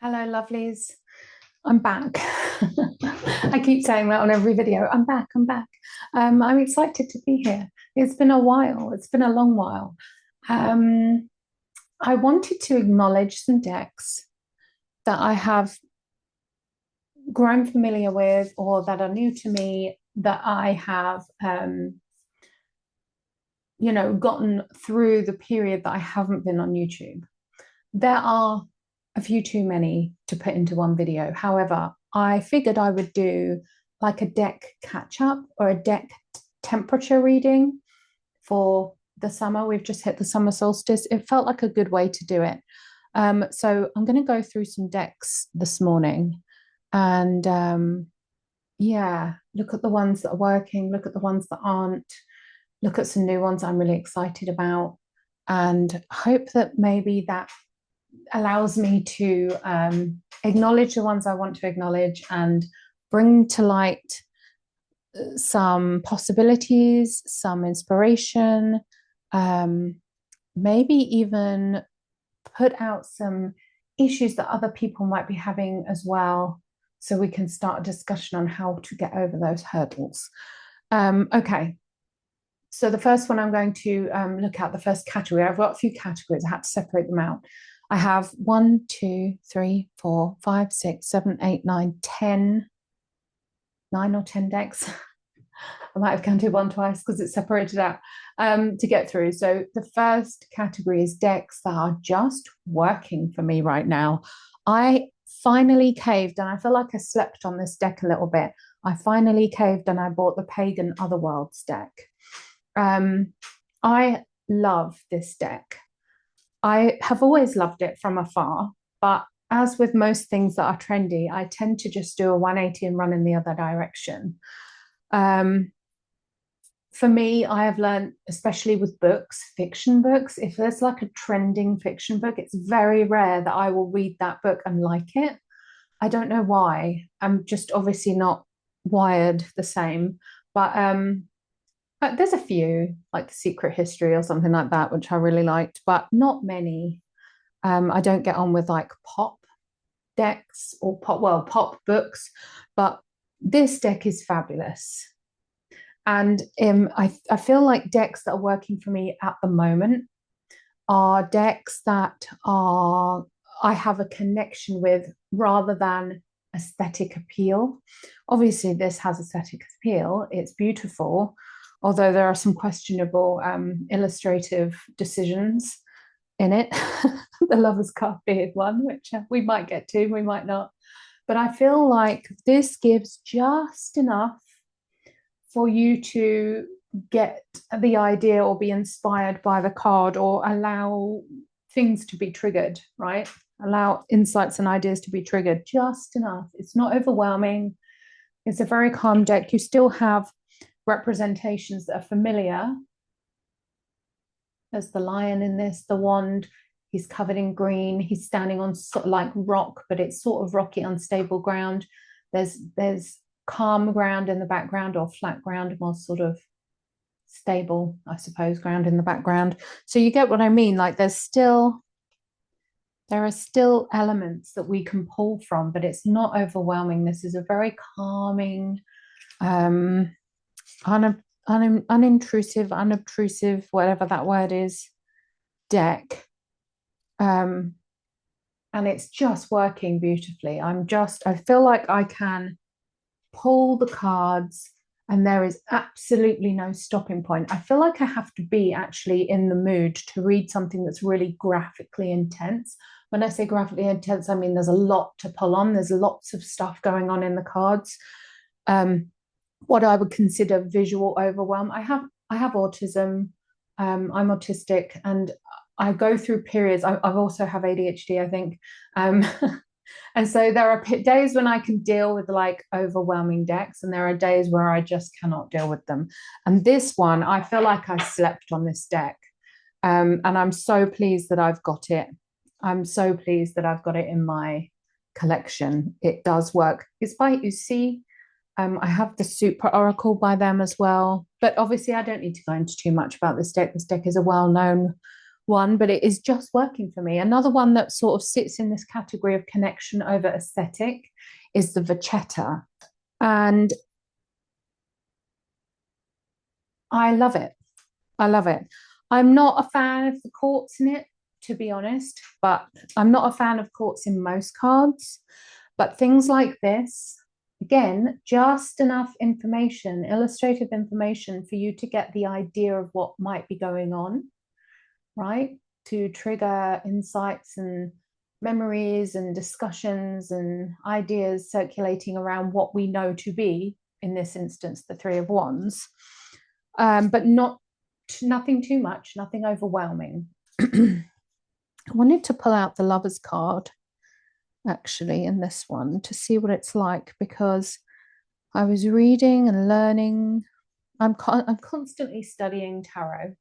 Hello, lovelies. I'm back. I keep saying that on every video. I'm back. I'm back. I'm excited to be here. It's been a while. It's been a long while. Um, I wanted to acknowledge some decks that I have grown familiar with or that are new to me that I have, gotten through the period that I haven't been on YouTube. There are a few too many to put into one video. However, I figured I would do like a deck catch up or a deck temperature reading for the summer. We've just hit the summer solstice. It felt like a good way to do it. So I'm going to go through some decks this morning and yeah, look at the ones that are working, look at the ones that aren't, look at some new ones I'm really excited about, and hope that maybe that allows me to acknowledge the ones I want to acknowledge and bring to light some possibilities, some inspiration, maybe even put out some issues that other people might be having as well, so we can start a discussion on how to get over those hurdles. Okay, so the first one I'm going to look at, the first category, I've got a few categories, I had to separate them out. I have 1, 2, 3, 4, 5, 6, 7, 8, 9, 10, 9 or 10 decks. I might have counted one twice because it's separated out to get through. So the first category is decks that are just working for me right now. I finally caved, and I feel like I slept on this deck a little bit. I finally caved and I bought the Pagan Otherworlds deck. I love this deck. I have always loved it from afar, but as with most things that are trendy, I tend to just do a 180 and run in the other direction. For me, I have learned, especially with books, fiction books, if there's like a trending fiction book, it's very rare that I will read that book and like it. I don't know why. I'm just obviously not wired the same. But there's a few, like The Secret History or something like that, which I really liked, but not many. I don't get on with like pop decks or pop books, but this deck is fabulous. And I feel like decks that are working for me at the moment are decks that are I have a connection with rather than aesthetic appeal. Obviously, this has aesthetic appeal, it's beautiful, although there are some questionable illustrative decisions in it. The Lover's Card beard one, which we might get to, we might not. But I feel like this gives just enough for you to get the idea or be inspired by the card or allow things to be triggered, right? Allow insights and ideas to be triggered just enough. It's not overwhelming. It's a very calm deck. You still have representations that are familiar. There's the lion in this, the wand. He's covered in green. He's standing on sort of like rock, but it's sort of rocky, unstable ground. There's calm ground in the background, or flat ground, more sort of stable, I suppose, ground in the background. So you get what I mean? Like there are still elements that we can pull from, but it's not overwhelming. This is a very calming, unintrusive, unobtrusive, whatever that word is, deck. And it's just working beautifully. I feel like I can pull the cards and there is absolutely no stopping point. I feel like I have to be actually in the mood to read something that's really graphically intense. When I say graphically intense, I mean there's a lot to pull on. There's lots of stuff going on in the cards. What I would consider visual overwhelm. I have autism. I'm autistic, and I go through periods. I also have ADHD, I think. And so there are days when I can deal with like overwhelming decks, and there are days where I just cannot deal with them. And this one, I feel like I slept on this deck. And I'm so pleased that I've got it. I'm so pleased that I've got it in my collection. It does work. It's by UC. I have the Super Oracle by them as well. But obviously, I don't need to go into too much about this deck. This deck is a well-known one, but it is just working for me. Another one that sort of sits in this category of connection over aesthetic is the Vachetta. And I love it. I love it. I'm not a fan of the quartz in it, to be honest, but I'm not a fan of quartz in most cards. But things like this, again, just enough information, illustrative information for you to get the idea of what might be going on, right? To trigger insights and memories and discussions and ideas circulating around what we know to be, in this instance, the Three of Wands, but nothing too much, nothing overwhelming. I wanted to pull out the Lovers card actually in this one to see what it's like, because I was reading and learning. I'm constantly studying tarot,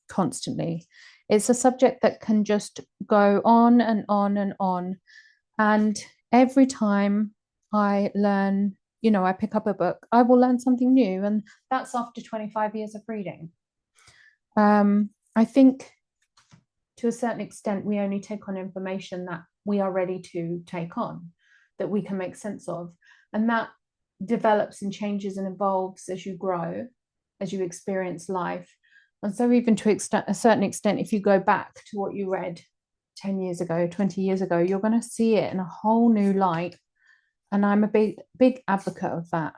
constantly. It's a subject that can just go on and on and on. And every time I learn, I pick up a book, I will learn something new. And that's after 25 years of reading. I think to a certain extent, we only take on information that we are ready to take on, that we can make sense of. And that develops and changes and evolves as you grow, as you experience life. And so even to a certain extent, if you go back to what you read 10 years ago, 20 years ago, you're going to see it in a whole new light. And I'm a big advocate of that.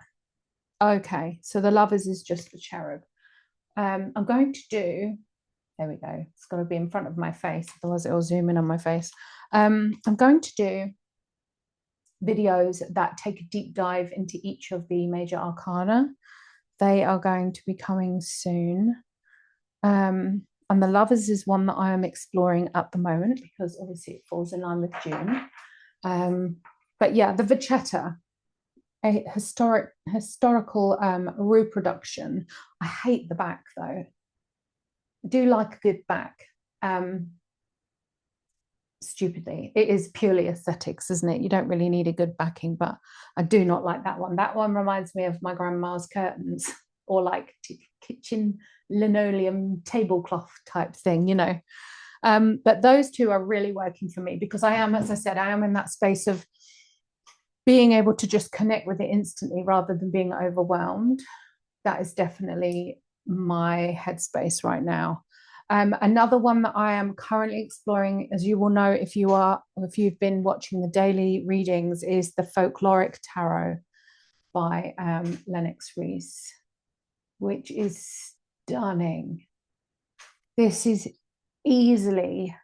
Okay, so the Lovers is just the cherub. I'm going to do, there we go. It's got to be in front of my face, otherwise it will zoom in on my face. I'm going to do videos that take a deep dive into each of the major arcana. They are going to be coming soon. And the Lovers is one that I am exploring at the moment, because obviously it falls in line with June. But yeah, the Vachetta, a historical reproduction. I hate the back though. I do like a good back. Stupidly, it is purely aesthetics, isn't it? You don't really need a good backing, but I do not like that one. That one reminds me of my grandma's curtains, or like kitchen linoleum tablecloth type thing, but those two are really working for me, because I am, as I said, I am in that space of being able to just connect with it instantly rather than being overwhelmed. That is definitely my headspace right now. Another one that I am currently exploring, as you will know if you've been watching the daily readings, is the Folkloric Tarot by Lennox Reese, which is stunning. This is easily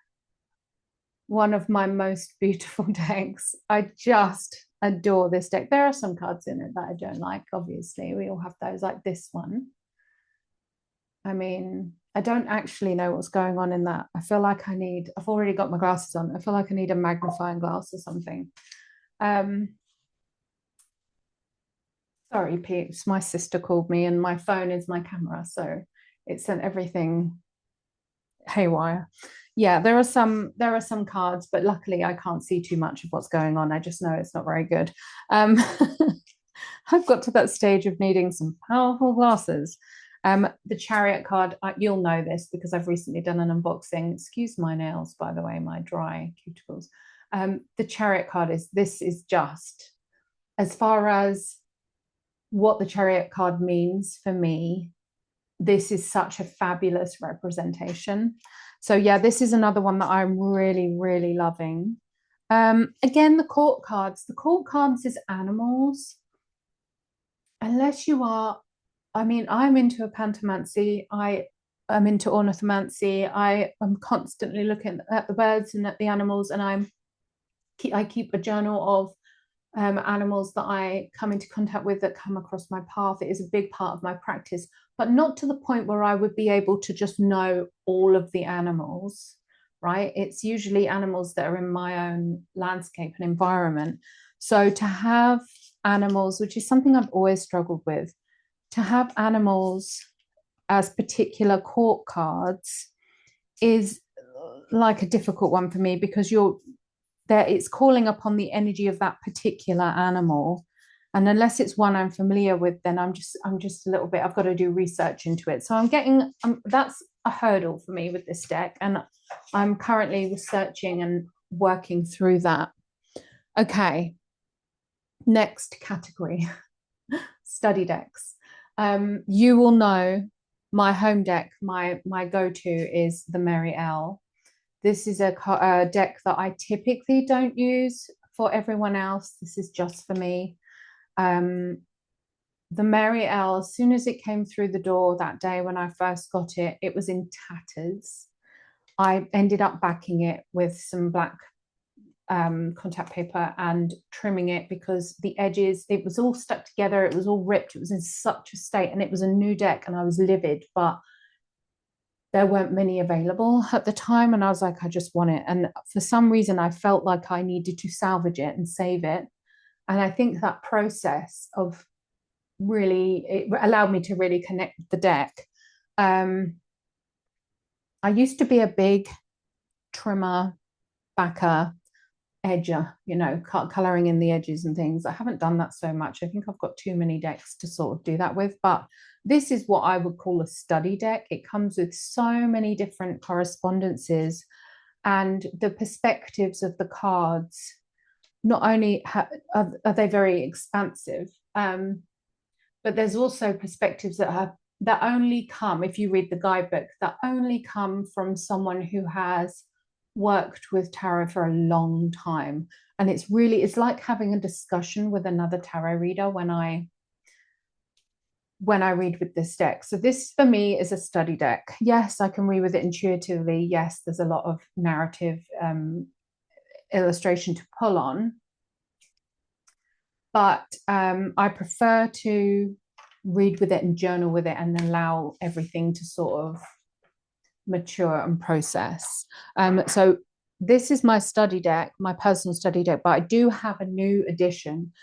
one of my most beautiful decks. I just adore this deck. There are some cards in it that I don't like, obviously. We all have those, like this one. I mean, I don't actually know what's going on in that. I feel like I've already got my glasses on. I feel like I need a magnifying glass or something. Sorry, peeps. My sister called me and my phone is my camera, so it sent everything haywire. Yeah, there are some cards, but luckily I can't see too much of what's going on. I just know it's not very good. I've got to that stage of needing some powerful glasses. The Chariot card, you'll know this because I've recently done an unboxing. Excuse my nails, by the way, my dry cuticles. The Chariot card is just, as far as what the Chariot card means for me, this is such a fabulous representation. So yeah, this is another one that I'm really, really loving. Again, the court cards is animals. Unless you are, I mean, I'm into pantomancy. I am into ornithomancy. I am constantly looking at the birds and at the animals, and I keep a journal of animals that I come into contact with, that come across my path. It is a big part of my practice, but not to the point where I would be able to just know all of the animals, right? It's usually animals that are in my own landscape and environment. So to have animals, which is something I've always struggled with, to have animals as particular court cards is like a difficult one for me, because it's calling upon the energy of that particular animal, and unless it's one I'm familiar with, then I'm just a little bit, I've got to do research into it. So that's a hurdle for me with this deck, and I'm currently researching and working through that. Okay, next category, study decks. You will know my home deck, my go-to is the Mary L. This is a deck that I typically don't use for everyone else. This is just for me. The Mary L, as soon as it came through the door that day when I first got it, it was in tatters. I ended up backing it with some black contact paper and trimming it because the edges, it was all stuck together, it was all ripped, it was in such a state, and it was a new deck and I was livid, but there weren't many available at the time, and I was like, I just want it. And for some reason I felt like I needed to salvage it and save it. And I think that process of really, it allowed me to really connect with the deck. I used to be a big trimmer, backer, edger, you know, coloring in the edges and things. I haven't done that so much. I think I've got too many decks to sort of do that with, but this is what I would call a study deck. It comes with so many different correspondences, and the perspectives of the cards, not only are they very expansive, but there's also perspectives that only come, if you read the guidebook, that only come from someone who has worked with tarot for a long time. And it's like having a discussion with another tarot reader when I read with this deck. So this for me is a study deck. Yes, I can read with it intuitively. Yes, there's a lot of narrative illustration to pull on, but I prefer to read with it and journal with it and allow everything to sort of mature and process. So this is my study deck, my personal study deck, but I do have a new edition.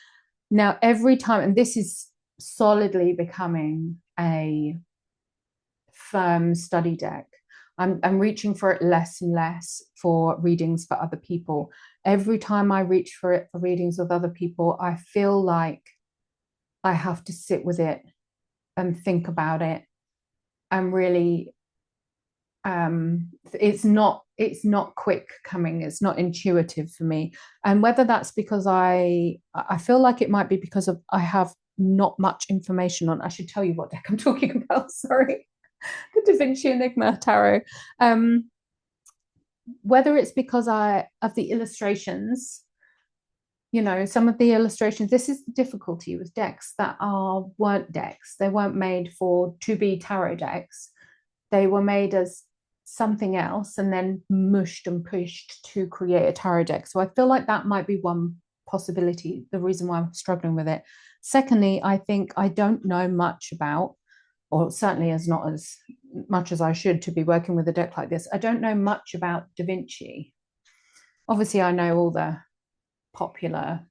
Now, every time, and this is solidly becoming a firm study deck, I'm reaching for it less and less for readings for other people. Every time I reach for it for readings with other people, I feel like I have to sit with it and think about it and really it's not quick coming, it's not intuitive for me. And whether that's because I feel like it might be because of I have not much information on, I should tell you what deck I'm talking about, sorry, the Da Vinci Enigma Tarot. Whether it's because of the illustrations, you know, some of the illustrations, this is the difficulty with decks that weren't decks. They weren't made to be tarot decks. They were made as something else and then mushed and pushed to create a tarot deck. So I feel like that might be one possibility, the reason why I'm struggling with it. Secondly, I think I don't know much about, or certainly not as much as I should to be working with a deck like this. I don't know much about Da Vinci. Obviously, I know all the popular,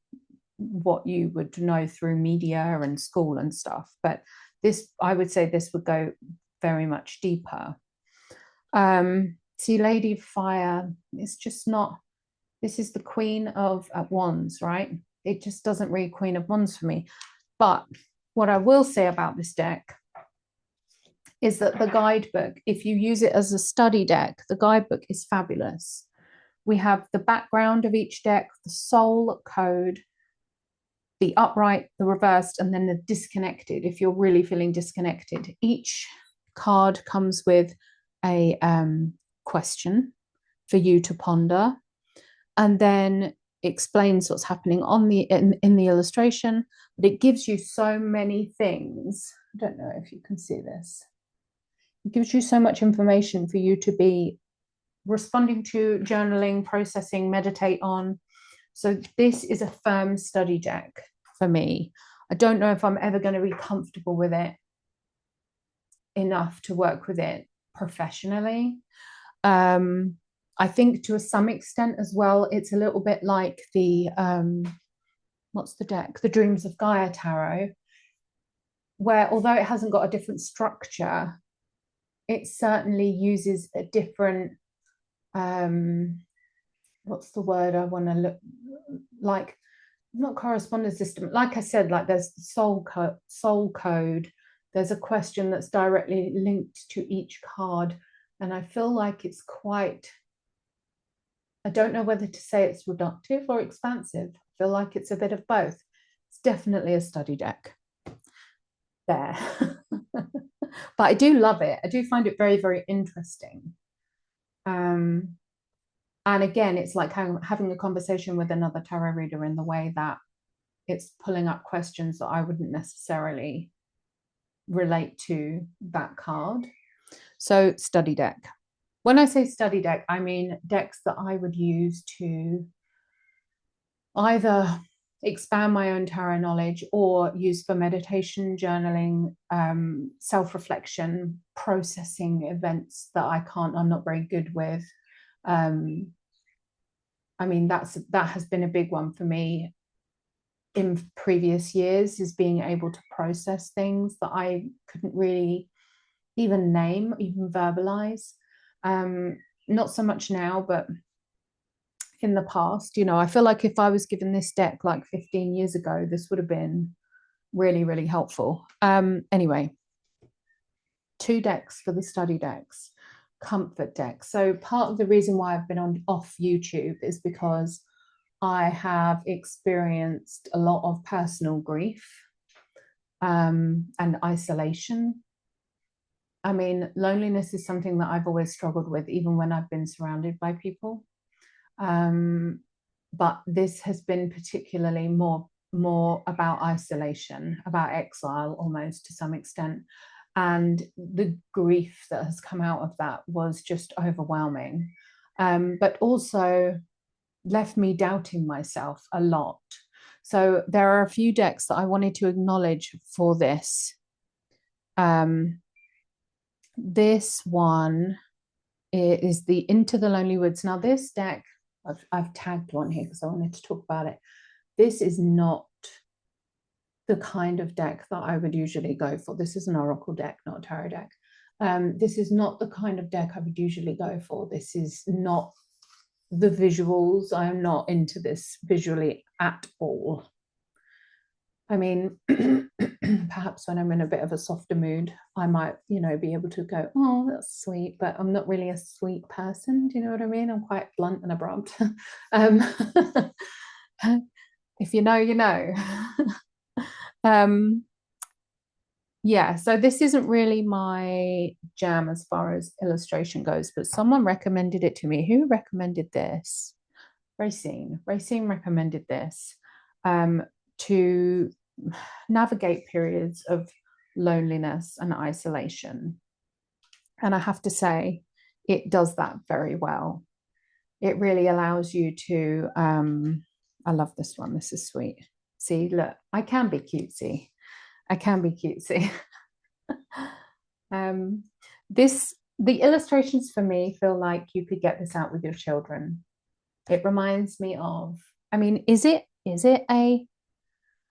what you would know through media and school and stuff, but this, I would say this would go very much deeper. See, Lady of Fire, it's just not, this is the Queen of Wands, right? It just doesn't read Queen of Wands for me. But what I will say about this deck is that the guidebook, if you use it as a study deck, the guidebook is fabulous. We have the background of each deck, the soul code, the upright, the reversed, and then the disconnected, if you're really feeling disconnected. Each card comes with a question for you to ponder, and then explains what's happening on in the illustration, but it gives you so many things. I don't know if you can see this. It gives you so much information for you to be responding to, journaling, processing, meditate on. So this is a firm study deck for me. I don't know if I'm ever going to be comfortable with it enough to work with it professionally. I think to some extent as well, it's a little bit like the what's the deck? The Dreams of Gaia Tarot, where although it hasn't got a different structure, it certainly uses a different what's the word I want to look like, not correspondence system. Like I said, like there's the soul code. There's a question that's directly linked to each card. And I feel like it's quite, I don't know whether to say it's reductive or expansive. I feel like it's a bit of both. It's definitely a study deck there. But I do love it. I do find it very, very interesting. Um, and again, it's like having a conversation with another tarot reader in the way that it's pulling up questions that I wouldn't necessarily relate to that card. So, study deck. When I say study deck, I mean decks that I would use to either expand my own tarot knowledge or use for meditation, journaling, self-reflection, processing events that I'm not very good with. I mean, that has been a big one for me in previous years, is being able to process things that I couldn't really even name, even verbalize. Not so much now, but in the past, I feel like if I was given this deck like 15 years ago, this would have been really, really helpful. Anyway, 2 decks for the study decks, comfort decks. So part of the reason why I've been off YouTube is because I have experienced a lot of personal grief and isolation. I mean, loneliness is something that I've always struggled with, even when I've been surrounded by people. But this has been particularly more about isolation, about exile almost to some extent. And the grief that has come out of that was just overwhelming, but also left me doubting myself a lot. So there are a few decks that I wanted to acknowledge for this. This one is the Into the Lonely Woods. Now, this deck, I've tagged one here because I wanted to talk about it. This is not the kind of deck that I would usually go for. This is an oracle deck, not a tarot deck. This is not the kind of deck I would usually go for. This is not the visuals. I am not into this visually at all. I mean, perhaps when I'm in a bit of a softer mood, I might, be able to go, oh, that's sweet, but I'm not really a sweet person. Do you know what I mean? I'm quite blunt and abrupt. If you know, you know. Yeah, so this isn't really my jam as far as illustration goes, but someone recommended it to me. Who recommended this? Racine recommended this to navigate periods of loneliness and isolation. And I have to say, it does that very well. It really allows you to, I love this one. This is sweet. See, look, I can be cutesy. The illustrations for me feel like you could get this out with your children. It reminds me of, I mean, is it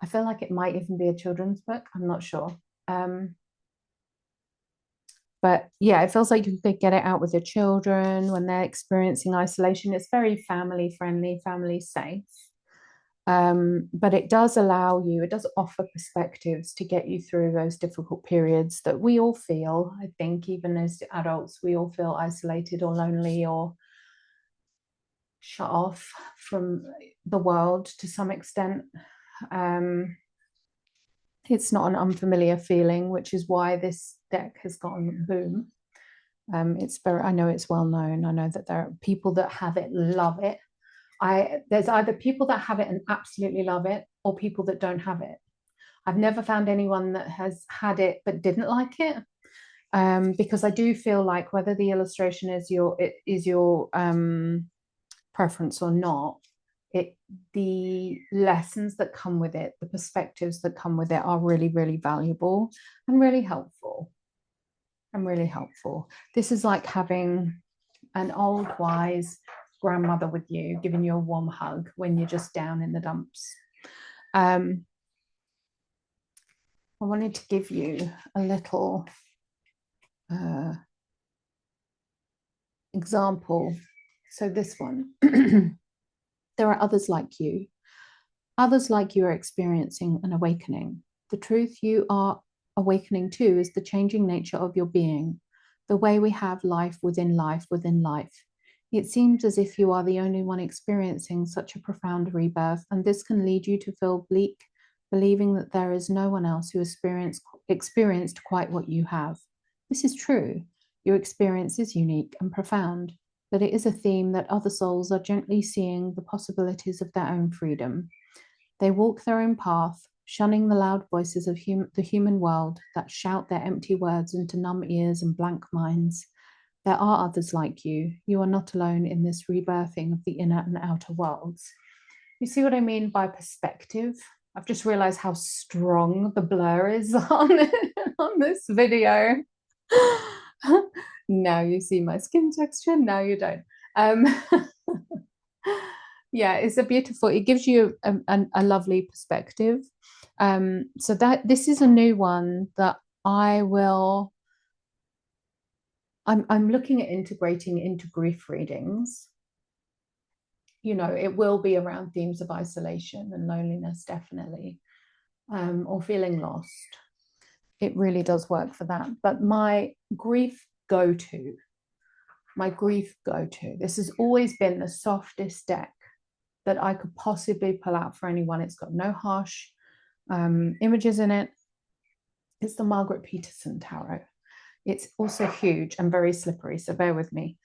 I feel like it might even be a children's book. I'm not sure. But yeah, it feels like you could get it out with your children when they're experiencing isolation. It's very family friendly, family safe. But it does offer perspectives to get you through those difficult periods that we all feel. I think even as adults, we all feel isolated or lonely or shut off from the world to some extent. It's not an unfamiliar feeling, which is why this deck has gone boom. I know it's well known. I know that there are people that have it, love it. There's either people that have it and absolutely love it, or people that don't have it. I've never found anyone that has had it but didn't like it, because I do feel like whether the illustration is your preference or not, the lessons that come with it, the perspectives that come with it, are really, really valuable and really helpful. This is like having an old wise grandmother with you, giving you a warm hug when you're just down in the dumps. I wanted to give you a little example. So this one, there are others like you. Others like you are experiencing an awakening. The truth you are awakening to is the changing nature of your being. the way we have life within life within life. It seems as if you are the only one experiencing such a profound rebirth, and this can lead you to feel bleak, believing that there is no one else who experienced quite what you have. This is true. Your experience is unique and profound, but it is a theme that other souls are gently seeing the possibilities of their own freedom. They walk their own path, shunning the loud voices of the human world that shout their empty words into numb ears and blank minds. There are others like you. You are not alone in this rebirthing of the inner and outer worlds. You see what I mean by perspective? I've just realized how strong the blur is on this video. Now you see my skin texture, now you don't. Yeah, it's a beautiful, it gives you a lovely perspective. So that this is a new one that I'm looking at integrating into grief readings. You know, it will be around themes of isolation and loneliness, definitely, or feeling lost. It really does work for that. But my grief go-to, this has always been the softest deck that I could possibly pull out for anyone. It's got no harsh images in it. It's the Margaret Peterson Tarot. It's also huge and very slippery, so bear with me.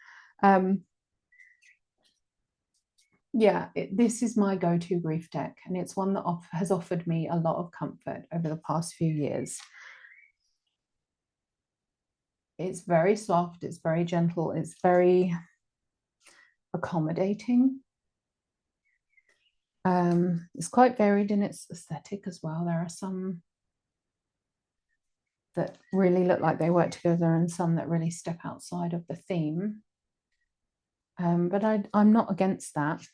Yeah, this is my go-to grief deck, and it's one that has offered me a lot of comfort over the past few years. It's very soft, it's very gentle, it's very accommodating. It's quite varied in its aesthetic as well. There are some that really look like they work together and some that really step outside of the theme. But I'm not against that.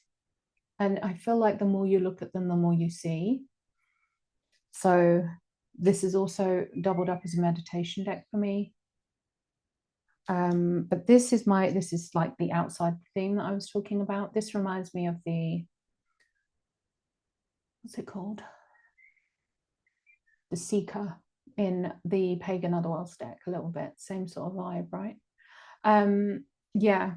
And I feel like the more you look at them, the more you see. So this is also doubled up as a meditation deck for me. But this is like the outside theme that I was talking about. This reminds me of the, what's it called? The Seeker in the Pagan Otherworlds deck, a little bit. Same sort of vibe, right? Yeah.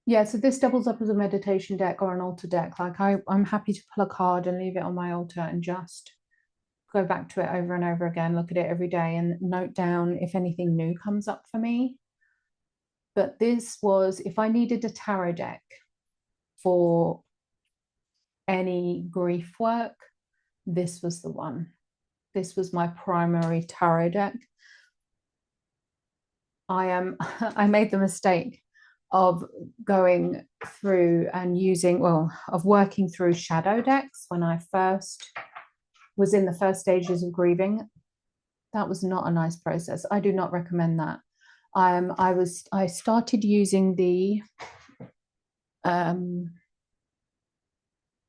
Yeah, so this doubles up as a meditation deck or an altar deck. Like I'm happy to pull a card and leave it on my altar and just go back to it over and over again, look at it every day and note down if anything new comes up for me. But this was, if I needed a tarot deck for any grief work, this was the one. This was my primary tarot deck. I made the mistake of going through and of working through shadow decks when I first was in the first stages of grieving. That was not a nice process. I do not recommend that. I started using the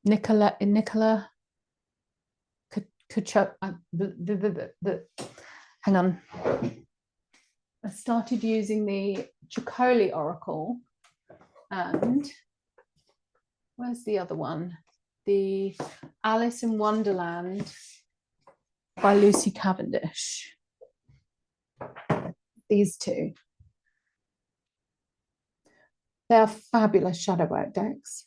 Nicola hang on. I started using the Chocolate Oracle, and where's the other one? The Alice in Wonderland by Lucy Cavendish. These two. They are fabulous shadow work decks,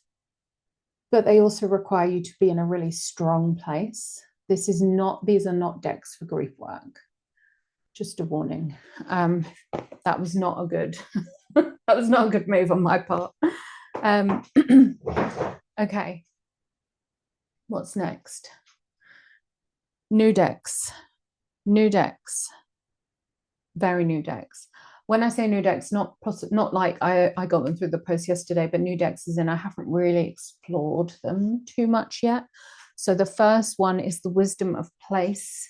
but they also require you to be in a really strong place. These are not decks for grief work. Just a warning. That was not a good that was not a good move on my part. Okay. What's next? New decks. Very new decks. When I say new decks, not like I got them through the post yesterday, but new decks as in I haven't really explored them too much yet. So the first one is the Wisdom of Place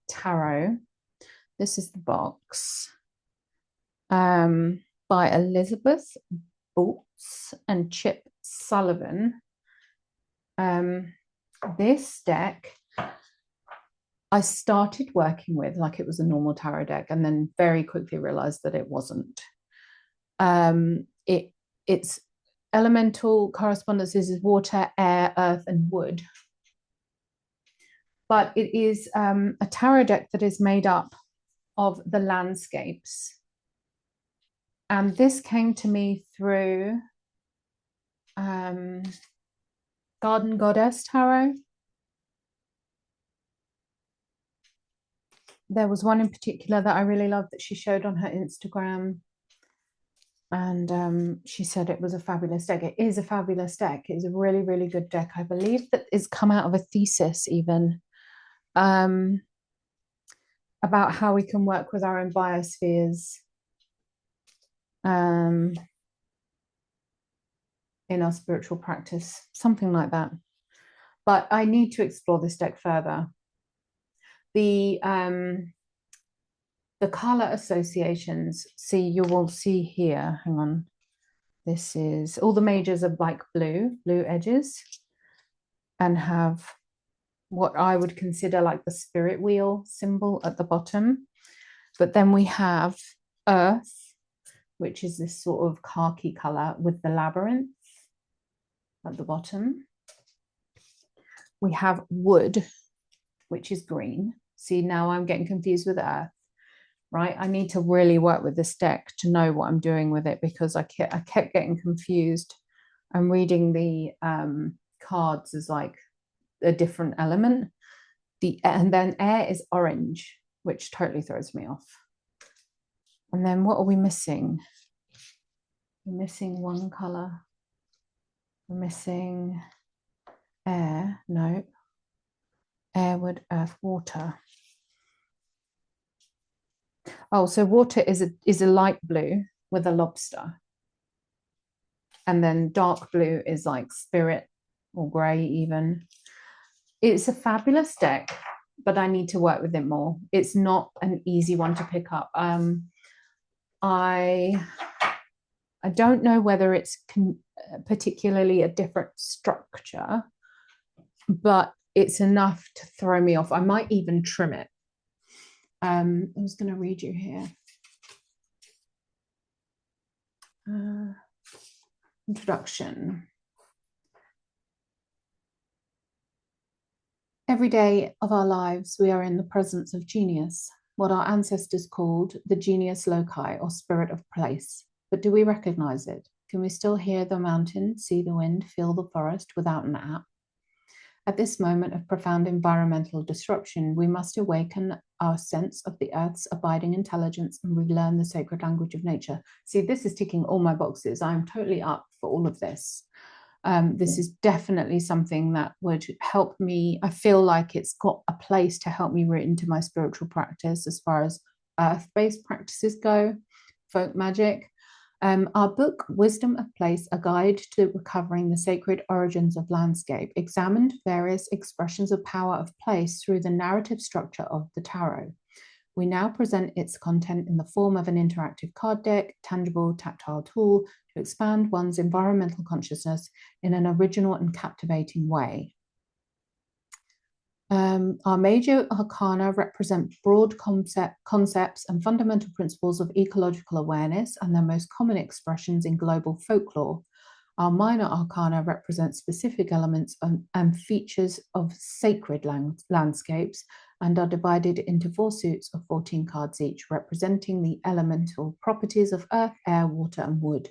Tarot. This is the box by Elizabeth Boots and Chip Sullivan. This deck I started working with like it was a normal tarot deck and then very quickly realized that it wasn't. Its elemental correspondences is water, air, earth, and wood. But it is a tarot deck that is made up of the landscapes. And this came to me through Garden Goddess Tarot. There was one in particular that I really loved that she showed on her Instagram. And she said it was a fabulous deck. It is a fabulous deck. It's a really, really good deck. I believe that it's come out of a thesis even about how we can work with our own biospheres in our spiritual practice, something like that. But I need to explore this deck further. The color associations, see, you will see here, hang on. This is, all the majors are like blue edges, and have what I would consider like the spirit wheel symbol at the bottom. But then we have earth, which is this sort of khaki color with the labyrinth at the bottom. We have wood, which is green. See, now I'm getting confused with earth, right? I need to really work with this deck to know what I'm doing with it, because I kept getting confused. I'm reading the cards as like a different element. And then air is orange, which totally throws me off. And then what are we missing? We're missing one color. We're missing air. No. Air, wood, earth, water. Oh, so water is a light blue with a lobster. And then dark blue is like spirit or grey even. It's a fabulous deck, but I need to work with it more. It's not an easy one to pick up. I don't know whether it's particularly a different structure, but it's enough to throw me off. I might even trim it. I was going to read you here. Introduction. Every day of our lives, we are in the presence of genius, what our ancestors called the genius loci, or spirit of place. But do we recognize it? Can we still hear the mountain, see the wind, feel the forest without an app? At this moment of profound environmental disruption, we must awaken our sense of the earth's abiding intelligence and relearn the sacred language of nature. See, this is ticking all my boxes. I'm totally up for all of this. This is definitely something that would help me. I feel like it's got a place to help me root into my spiritual practice as far as earth-based practices go, folk magic. Our book, Wisdom of Place, A Guide to Recovering the Sacred Origins of Landscape, examined various expressions of power of place through the narrative structure of the tarot. We now present its content in the form of an interactive card deck, tangible, tactile tool to expand one's environmental consciousness in an original and captivating way. Our major arcana represent broad concepts and fundamental principles of ecological awareness and their most common expressions in global folklore. Our minor arcana represent specific elements and features of sacred landscapes and are divided into 4 suits of 14 cards each, representing the elemental properties of earth, air, water, and wood.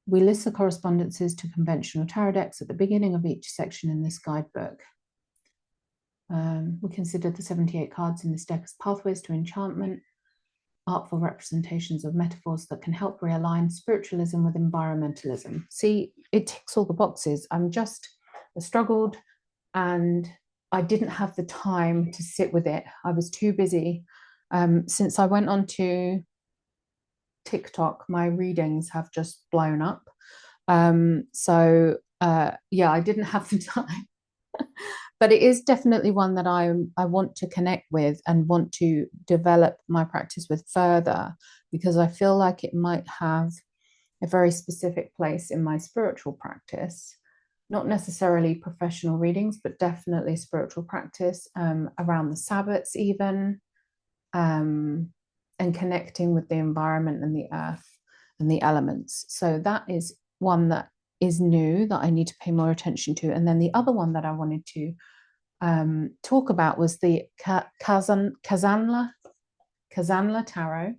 We list the correspondences to conventional tarot decks at the beginning of each section in this guidebook. We consider the 78 cards in this deck as pathways to enchantment, artful representations of metaphors that can help realign spiritualism with environmentalism. See, it ticks all the boxes. I struggled, and I didn't have the time to sit with it. I was too busy. Since I went on to TikTok, my readings have just blown up. Yeah, I didn't have the time. But it is definitely one that I want to connect with and want to develop my practice with further, because I feel like it might have a very specific place in my spiritual practice, not necessarily professional readings, but definitely spiritual practice around the Sabbats even, and connecting with the environment and the earth and the elements. So that is one that is new that I need to pay more attention to. And then the other one that I wanted to talk about was the Kazanla Kazanla Tarot.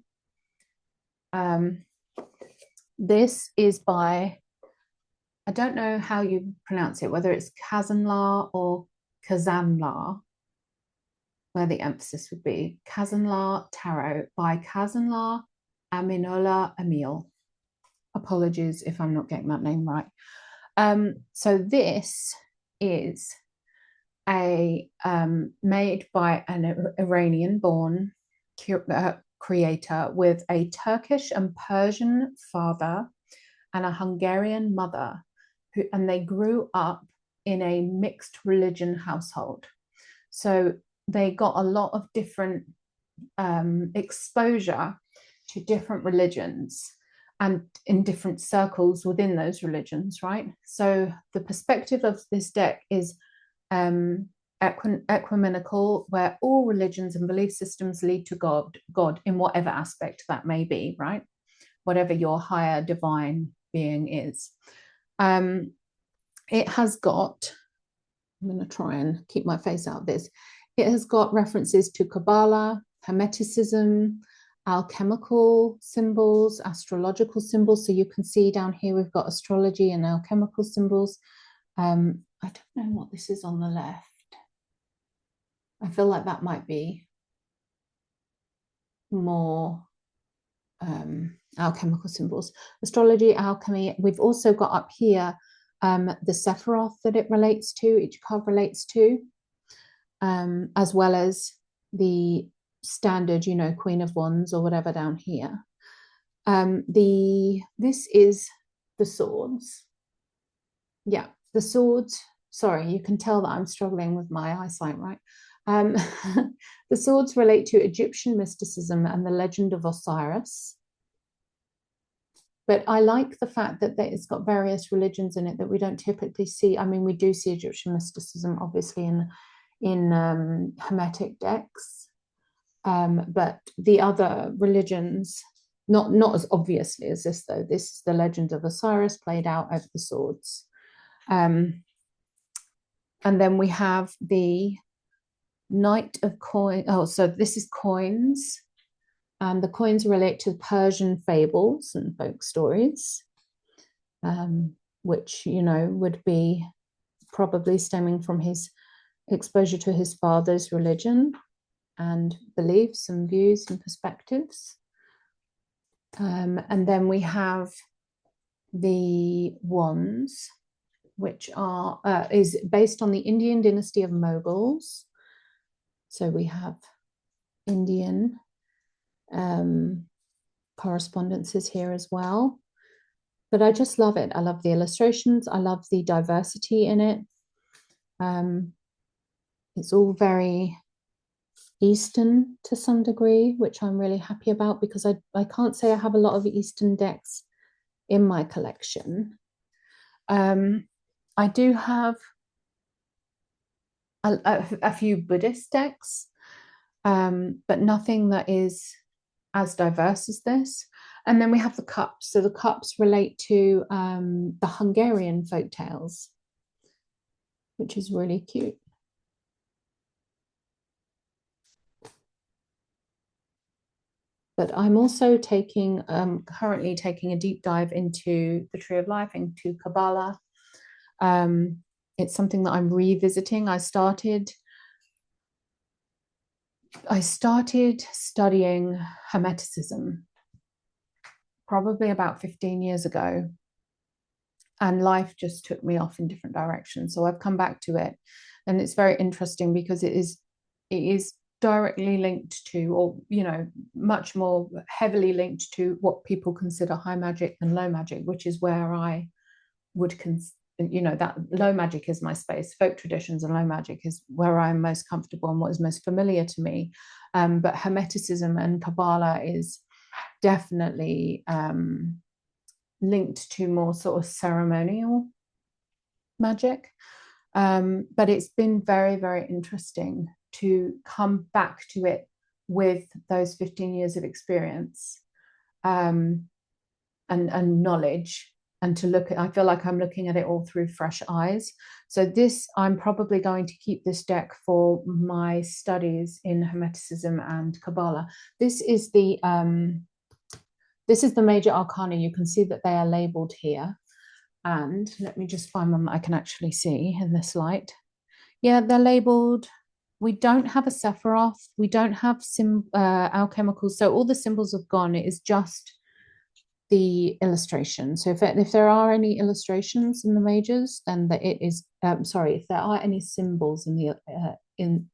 This is by, I don't know how you pronounce it, whether it's Kazanla or Kazanla, where the emphasis would be. Kazanla Tarot by Kazanla Aminola Emil. Apologies if I'm not getting that name right. So this is a made by an Iranian-born creator with a Turkish and Persian father and a Hungarian mother, and they grew up in a mixed religion household. So they got a lot of different exposure to different religions and in different circles within those religions, right? So the perspective of this deck is ecumenical, where all religions and belief systems lead to God in whatever aspect that may be, right? Whatever your higher divine being is. It has got, I'm going to try and keep my face out of this. It has got references to Kabbalah, Hermeticism, alchemical symbols, astrological symbols. So you can see down here we've got astrology and alchemical symbols. I don't know what this is on the left. I feel like that might be more alchemical symbols. Astrology, alchemy. We've also got up here the Sephiroth that it relates to, each card relates to, as well as the standard, you know, Queen of Wands or whatever down here. This is the swords. Yeah, the swords. Sorry, you can tell that I'm struggling with my eyesight, right? The swords relate to Egyptian mysticism and the legend of Osiris. But I like the fact that it's got various religions in it that we don't typically see. I mean, we do see Egyptian mysticism, obviously, in Hermetic decks. But the other religions, not as obviously as this, though. This is the legend of Osiris played out over the swords. And then we have the Knight of Coins. Oh, so this is coins. The coins relate to Persian fables and folk stories, which, you know, would be probably stemming from his exposure to his father's religion and beliefs and views and perspectives. And then we have the wands, which is based on the Indian dynasty of Mughals. So we have Indian correspondences here as well. But I just love it. I love the illustrations. I love the diversity in it. It's all very Eastern to some degree, which I'm really happy about, because I can't say I have a lot of Eastern decks in my collection. I do have a few Buddhist decks, but nothing that is as diverse as this. And then we have the cups. So the cups relate to the Hungarian folk tales, which is really cute. But I'm also currently taking a deep dive into the Tree of Life, into Kabbalah. It's something that I'm revisiting. I started studying Hermeticism probably about 15 years ago, and life just took me off in different directions. So I've come back to it, and it's very interesting because it is directly linked to, or, you know, much more heavily linked to what people consider high magic and low magic, which is where I would you know, that low magic is my space. Folk traditions and low magic is where I'm most comfortable and what is most familiar to me. But Hermeticism and Kabbalah is definitely linked to more sort of ceremonial magic. But it's been very, very interesting to come back to it with those 15 years of experience and knowledge, and to look at, I feel like I'm looking at it all through fresh eyes. So this, I'm probably going to keep this deck for my studies in Hermeticism and Kabbalah. This is the major arcana. You can see that they are labeled here. And let me just find one that I can actually see in this light. Yeah, they're labeled. We don't have a Sephiroth. We don't have alchemicals. So all the symbols have gone. It is just the illustration. So if there are any illustrations in the majors, then it is, sorry, if there are any symbols in the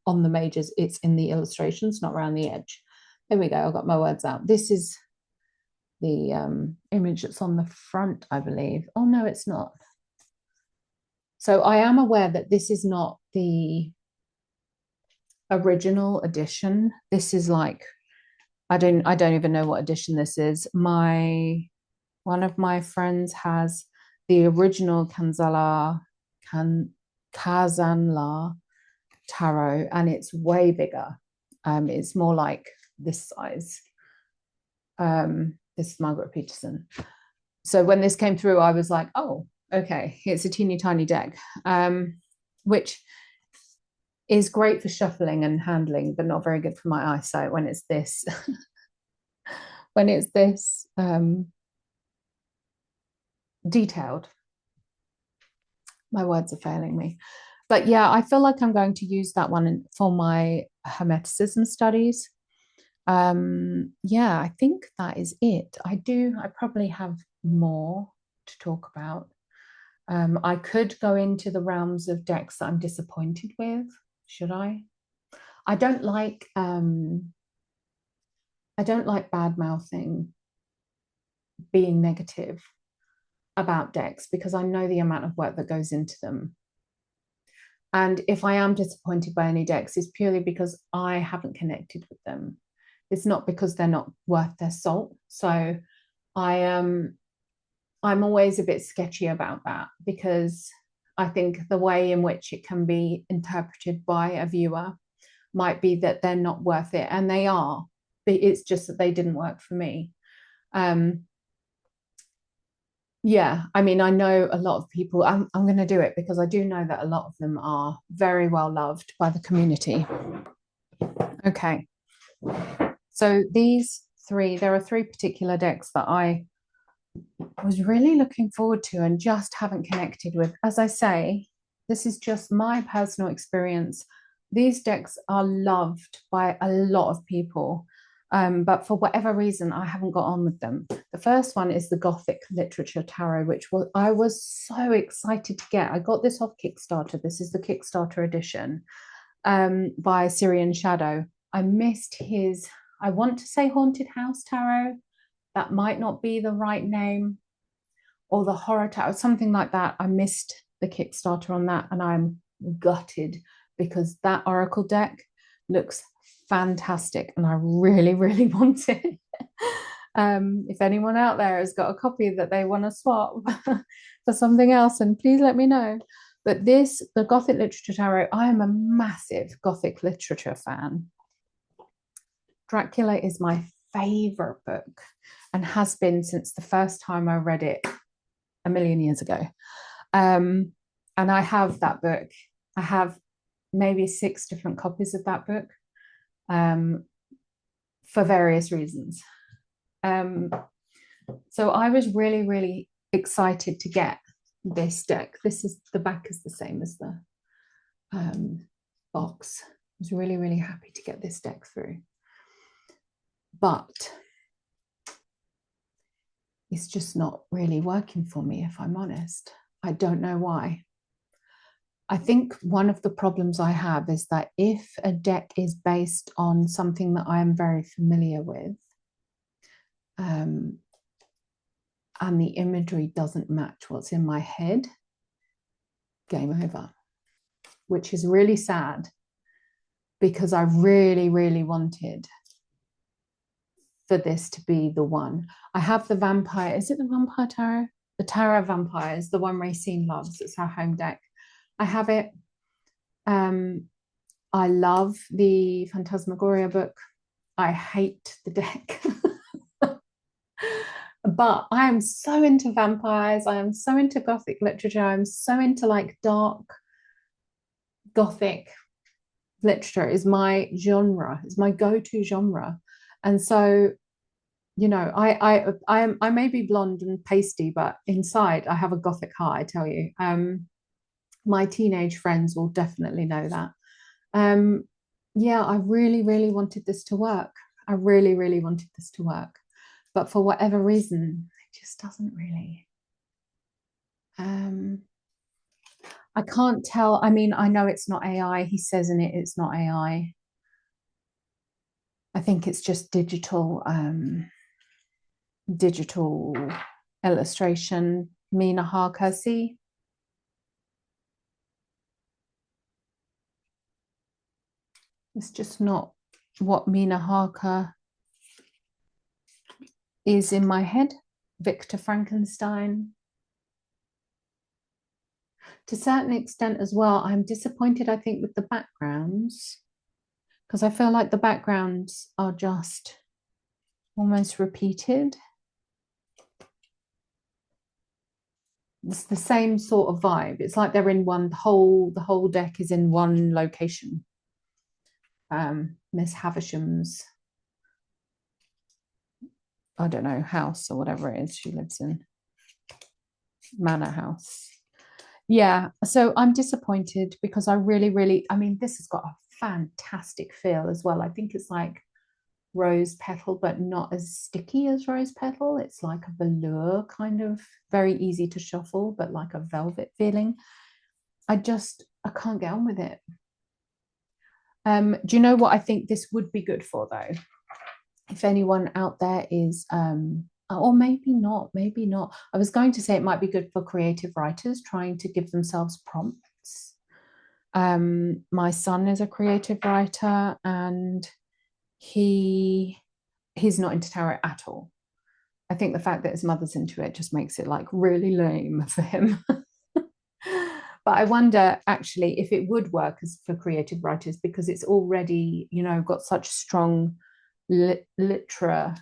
on the majors, it's in the illustrations, not around the edge. There we go. I got my words out. This is the image that's on the front, I believe. Oh no, it's not. So I am aware that this is not the original edition. This is like, I don't even know what edition this is. One of my friends has the original Kazanla tarot, and it's way bigger. It's more like this size. This is Margaret Peterson. So when this came through, I was like, oh, okay, it's a teeny tiny deck, which is great for shuffling and handling, but not very good for my eyesight when it's this. When it's this detailed. My words are failing me. But yeah, I feel like I'm going to use that one for my Hermeticism studies. Yeah, I think that is it. I probably have more to talk about. I could go into the realms of decks that I'm disappointed with. Should I? I don't like bad mouthing, being negative about decks, because I know the amount of work that goes into them. And if I am disappointed by any decks, it's purely because I haven't connected with them. It's not because they're not worth their salt. So I'm always a bit sketchy about that, because I think the way in which it can be interpreted by a viewer might be that they're not worth it, and they are, but it's just that they didn't work for me. Yeah, I mean, I know a lot of people, I'm going to do it because I do know that a lot of them are very well loved by the community. Okay. So there are three particular decks that I was really looking forward to and just haven't connected with. As I say, this is just my personal experience. These decks are loved by a lot of people, but for whatever reason, I haven't got on with them. The first one is the Gothic Literature Tarot, which I was so excited to get. I got this off Kickstarter. This is the Kickstarter edition by Syrian Shadow. I missed his, I want to say Haunted House Tarot. That might not be the right name, or the Horror Tarot, something like that. I missed the Kickstarter on that, and I'm gutted because that Oracle deck looks fantastic and I really, really want it. If anyone out there has got a copy that they want to swap for something else, and please let me know. But the Gothic Literature Tarot, I am a massive Gothic literature fan. Dracula is my favorite book and has been since the first time I read it a million years ago. And I have that book. I have maybe 6 different copies of that book for various reasons. So I was really, really excited to get this deck. The back is the same as the box. I was really, really happy to get this deck through. But it's just not really working for me, if I'm honest. I don't know why. I think one of the problems I have is that if a deck is based on something that I am very familiar with, and the imagery doesn't match what's in my head, game over, which is really sad because I really, really wanted for this to be the one. I have the Vampire, is it the Vampire Tarot? The Tarot of Vampires, the one Racine loves. It's her home deck. I have it. I love the Phantasmagoria book. I hate the deck. But I am so into vampires. I am so into Gothic literature. I'm so into like dark Gothic literature is my genre, is my go-to genre. And so, you know, I may be blonde and pasty, but inside I have a Gothic heart, I tell you. My teenage friends will definitely know that. Um, yeah, I really, really wanted this to work. I really, really wanted this to work. But for whatever reason, it just doesn't really. Um, I can't tell. I mean, I know it's not AI. He says in it, it's not AI. I think it's just digital illustration. Mina Harker, see? It's just not what Mina Harker is in my head. Victor Frankenstein. To a certain extent as well, I'm disappointed, I think, with the backgrounds because I feel like the backgrounds are just almost repeated. It's the same sort of vibe. It's like they're in one, the whole deck is in one location. Miss Havisham's, I don't know, house or whatever it is she lives in, manor house. Yeah, so I'm disappointed because I really, really, I mean, this has got a fantastic feel as well. I think it's like rose petal, but not as sticky as rose petal. It's like a velour kind of very easy to shuffle, but like a velvet feeling. I can't get on with it. Do you know what I think this would be good for though? If anyone out there is or maybe not, maybe not. I was going to say it might be good for creative writers trying to give themselves prompts. My son is a creative writer and he's not into tarot at all. I think the fact that his mother's into it just makes it like really lame for him. But I wonder actually if it would work as for creative writers because it's already, you know, got such strong literal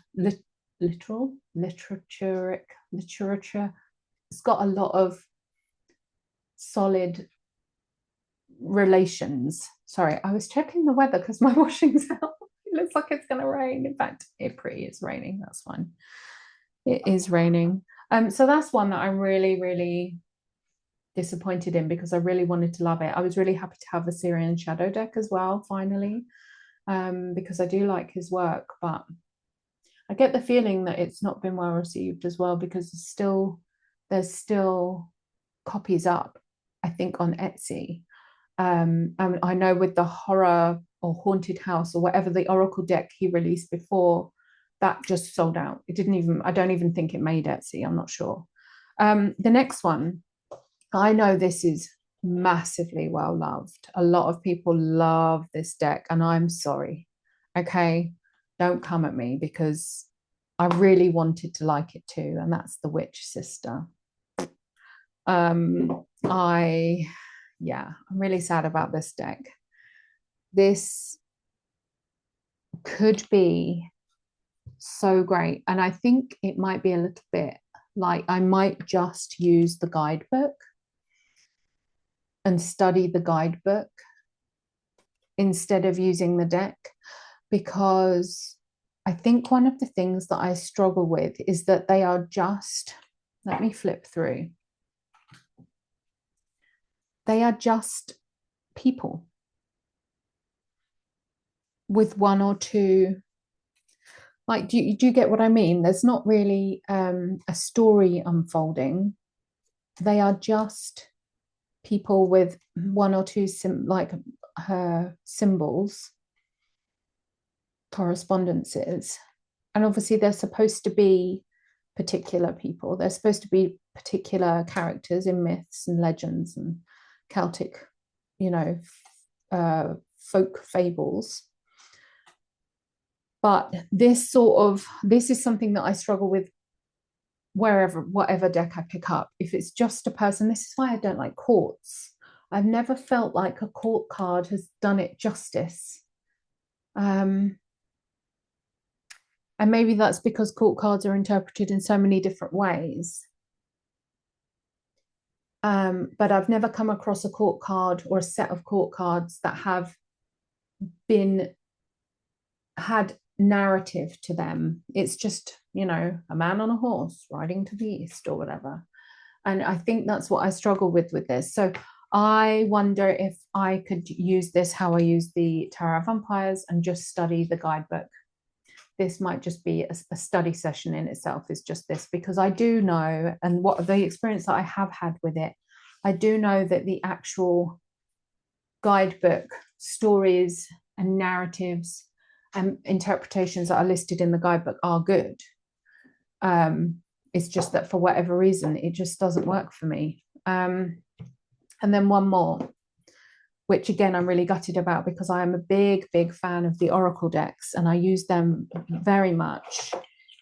literature. It's got a lot of solid relations. Sorry, I was checking the weather because my washing's out. It looks like it's going to rain. In fact, it pretty is raining. That's fine. It is raining. So that's one that I'm really, really disappointed in because I really wanted to love it. I was really happy to have a Syrian Shadow deck as well, finally, because I do like his work, but I get the feeling that it's not been well received as well because there's still copies up, I think, on Etsy. And I know with the horror or haunted house or whatever the Oracle deck he released before, that just sold out. I don't even think it made Etsy. I'm not sure. The next one, I know this is massively well loved. A lot of people love this deck, and I'm sorry. Okay, don't come at me because I really wanted to like it too, and that's The Witch Sister. I yeah, I'm really sad about this deck. This could be so great, and I think it might be a little bit like I might just use the guidebook and study the guidebook instead of using the deck because I think one of the things that I struggle with is that they are just, let me flip through, they are just people with one or two, like, do you get what I mean? There's not really a story unfolding. They are just people with one or two like her symbols, correspondences. And obviously they're supposed to be particular people. They're supposed to be particular characters in myths and legends and Celtic, you know, folk fables. But this is something that I struggle with whatever deck I pick up. If it's just a person, this is why I don't like courts. I've never felt like a court card has done it justice. And maybe that's because court cards are interpreted in so many different ways. But I've never come across a court card or a set of court cards that have had narrative to them. It's just, a man on a horse riding to the east or whatever. And I think that's what I struggle with this. So I wonder if I could use this how I use the Tarot of Empires and just study the guidebook. This might just be a study session in itself, is just this, because I do know, and what the experience that I have had with it, I do know that the actual guidebook stories and narratives and interpretations that are listed in the guidebook are good. It's just that for whatever reason, it just doesn't work for me. And then one more, which again, I'm really gutted about, because I am a big, big fan of the Oracle decks, and I use them very much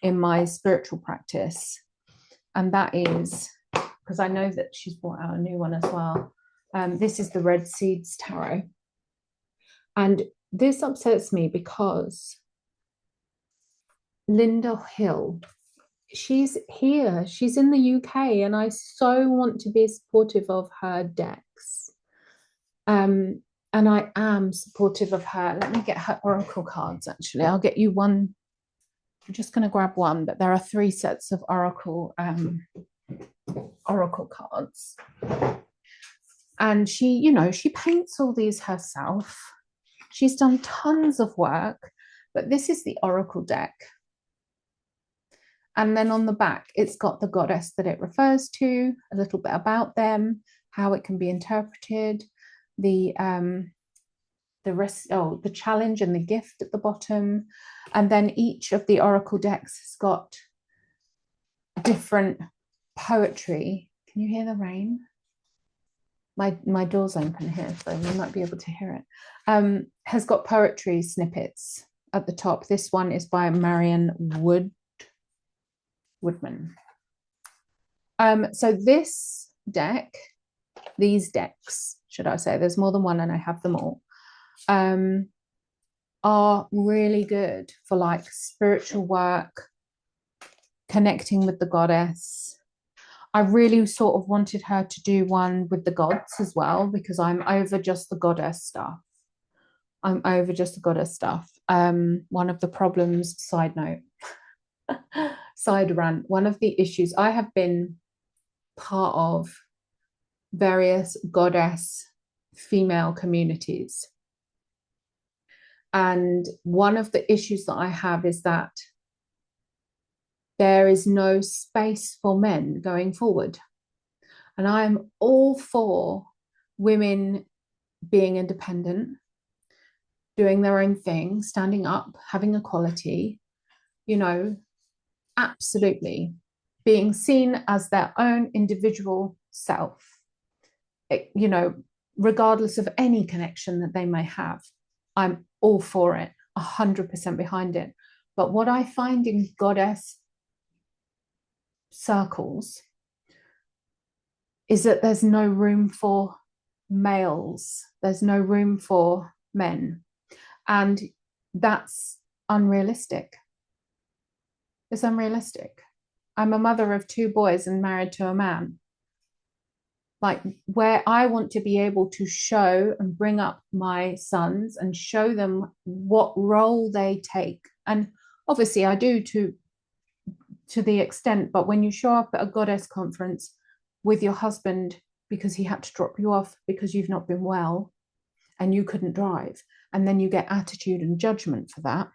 in my spiritual practice. And that is, because I know that she's brought out a new one as well. This is the Red Seeds Tarot. And this upsets me because Linda Hill, she's here, she's in the UK, and I so want to be supportive of her decks. And I am supportive of her. Let me get her oracle cards, actually. I'll get you one. I'm just going to grab one, but there are 3 sets of oracle cards. And she, she paints all these herself. She's done tons of work, but this is the oracle deck. And then on the back, it's got the goddess that it refers to, a little bit about them, how it can be interpreted, the challenge and the gift at the bottom. And then each of the oracle decks has got different poetry. Can you hear the rain? My door's open here, so you might be able to hear it. Has got poetry snippets at the top. This one is by Marion Woodman. So this deck, these decks, should I say, there's more than one and I have them all, are really good for like spiritual work, connecting with the goddess. I really sort of wanted her to do one with the gods as well, because I'm over just the goddess stuff. One of the problems, side note, side rant, one of the issues, I have been part of various goddess female communities. And one of the issues that I have is that there is no space for men going forward. And I'm all for women being independent, doing their own thing, standing up, having equality, absolutely being seen as their own individual self, regardless of any connection that they may have. I'm all for it, 100% behind it. But what I find in goddess circles is that there's no room for males, there's no room for men, and that's unrealistic. It's unrealistic. I'm a mother of 2 boys and married to a man. Like, where I want to be able to show and bring up my sons and show them what role they take. And obviously I do to the extent, but when you show up at a goddess conference with your husband because he had to drop you off because you've not been well and you couldn't drive, and then you get attitude and judgment for that.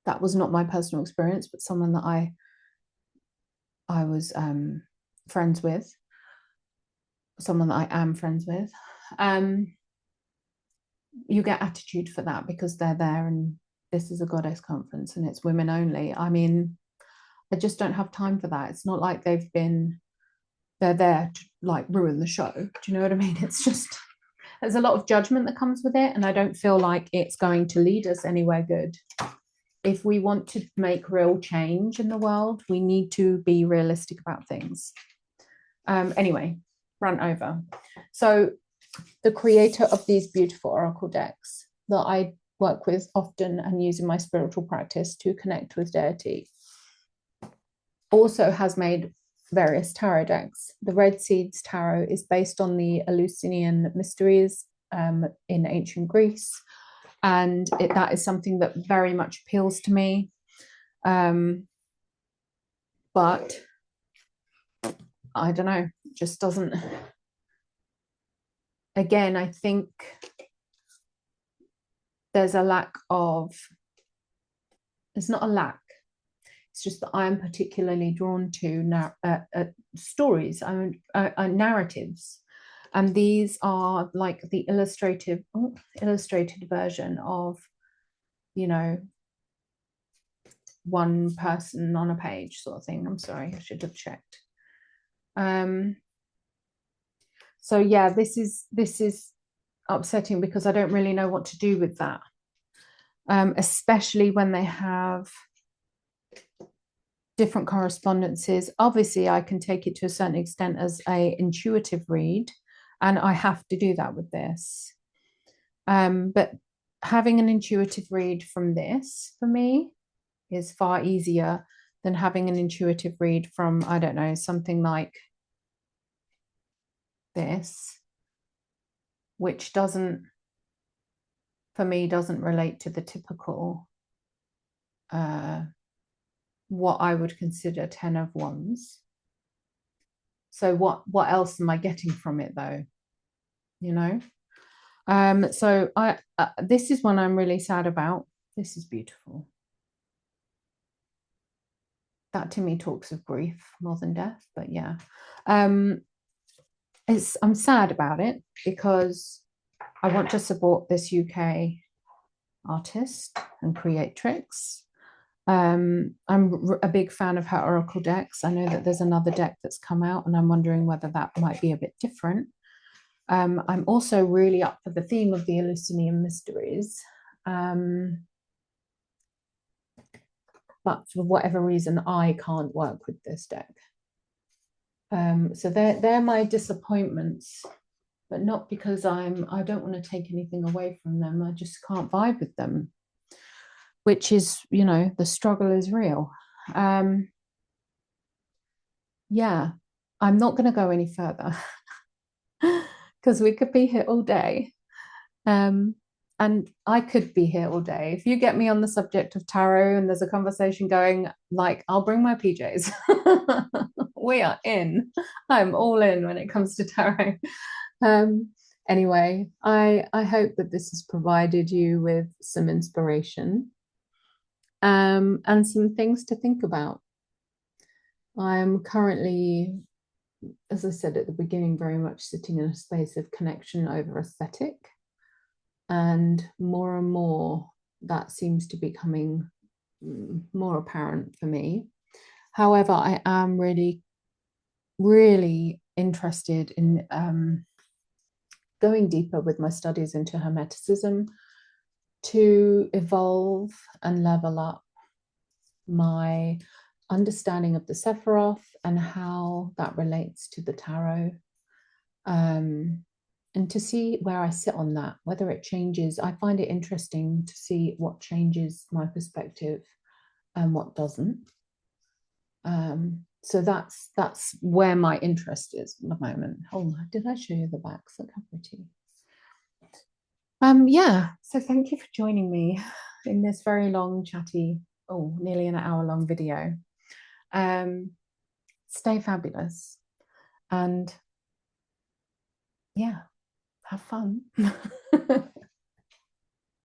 That was not my personal experience, but someone that I was friends with, someone that I am friends with. You get attitude for that because they're there and this is a goddess conference and it's women only. I mean, I just don't have time for that. It's not like they're there to like ruin the show. Do you know what I mean? It's just, there's a lot of judgment that comes with it, and I don't feel like it's going to lead us anywhere good. If we want to make real change in the world, we need to be realistic about things. Anyway, rant over. So the creator of these beautiful oracle decks that I work with often and use in my spiritual practice to connect with deity. Also has made various tarot decks. The Red Seeds Tarot is based on the Eleusinian mysteries in ancient Greece, and that is something that very much appeals to me. But I don't know, just doesn't. Again, I think there's a lack of, it's not a lack, it's just that I'm particularly drawn to stories, narratives. And these are like the illustrated version of, one person on a page sort of thing. I'm sorry, I should have checked. So yeah, this is upsetting because I don't really know what to do with that, especially when they have different correspondences. Obviously, I can take it to a certain extent as a intuitive read, and I have to do that with this. But having an intuitive read from this, for me, is far easier than having an intuitive read from, I don't know, something like this, which doesn't, for me, doesn't relate to the typical what I would consider 10 of Wands. So what else am I getting from it though? So this is one I'm really sad about. This is beautiful. That to me talks of grief more than death, but yeah. I'm sad about it because I want to support this UK artist and creatrix. I'm a big fan of her oracle decks. I know that there's another deck that's come out, and I'm wondering whether that might be a bit different. I'm also really up for the theme of the Eleusinian mysteries. But for whatever reason, I can't work with this deck. So they're my disappointments, but not because I don't want to take anything away from them. I just can't vibe with them, which is, the struggle is real. Yeah, I'm not going to go any further because we could be here all day. And I could be here all day. If you get me on the subject of tarot and there's a conversation going, like, I'll bring my PJs. We are in. I'm all in when it comes to tarot. Anyway, I hope that this has provided you with some inspiration and some things to think about. I'm currently, as I said at the beginning, very much sitting in a space of connection over aesthetic. And more that seems to be becoming more apparent for me. However, I am really, really interested in going deeper with my studies into Hermeticism to evolve and level up my understanding of the Sephiroth and how that relates to the tarot. And to see where I sit on that, whether it changes. I find it interesting to see what changes my perspective and what doesn't. So that's where my interest is at the moment. Oh, did I show you the backs? Look how pretty. Yeah, so thank you for joining me in this very long, chatty, nearly an hour long video. Stay fabulous, and yeah, have fun.